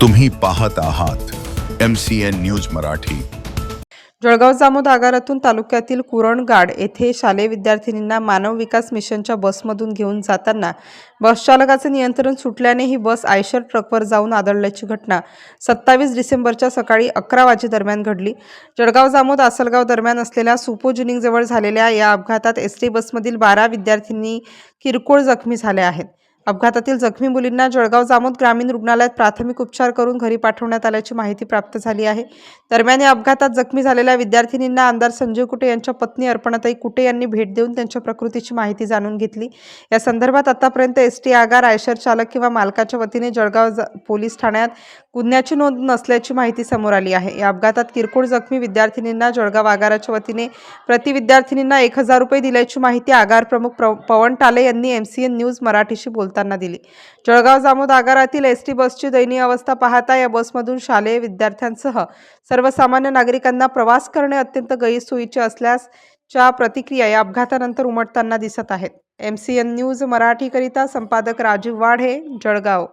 तुम्ही पाहत आहात MCN न्यूज मराठी। जळगाव जामोद आगारातून तालुक्यातील कुरणगाड येथे शालेय विद्यार्थिनींना मानव विकास मिशनच्या बसमधून घेऊन जाताना बस चालकाचे नियंत्रण सुटल्याने ही बस आयशर ट्रकवर जाऊन आदळल्याची घटना 27 डिसेंबरच्या सकाळी 11 वाजेदरम्यान घडली। जळगाव जामोद आसलगाव दरम्यान असलेल्या सुपोजिनिंग जवळ झालेल्या या अपघातात एसटी बसमधील 12 विद्यार्थिनी किरकोळ जखमी झाल्या आहेत। अपघातातील जखमी मुलींना जळगाव जामोद ग्रामीण रुग्णालयात प्राथमिक उपचार करून घरी पाठवण्यात आल्याची माहिती प्राप्त झाली आहे। दरम्यान या अपघातात जखमी झालेल्या विद्यार्थिनींना आमदार संजय कुटे यांच्या पत्नी अर्पणाताई कुटे यांनी भेट देऊन त्यांच्या प्रकृतीची माहिती जाणून घेतली। या संदर्भात आतापर्यंत एसटी आगार आयशर चालक किंवा मालकाच्या वतीने जळगाव पोलीस ठाण्यात गुन्ह्याची नोंद नसल्याची माहिती समोर आली आहे। या अपघातात किरकोळ जखमी विद्यार्थिनींना जळगाव आगाराच्या वतीने प्रति विद्यार्थिनींना 1000 रुपये दिल्याची माहिती आगार प्रमुख पवन टाले यांनी MCN न्यूज मराठीशी बोलताना दिली। जळगाव जामोद आगारातील एसटी बसची दयनीय अवस्था पाहता या बसमधून शालेय विद्यार्थ्यांसह सर्वसामान्य नागरिकांना प्रवास करणे अत्यंत गैरसोयीचे असल्याच्या प्रतिक्रिया या अपघातानंतर उमटताना दिसत आहेत। MCN न्यूज मराठीकरिता संपादक राजीव वाढे, जळगाव।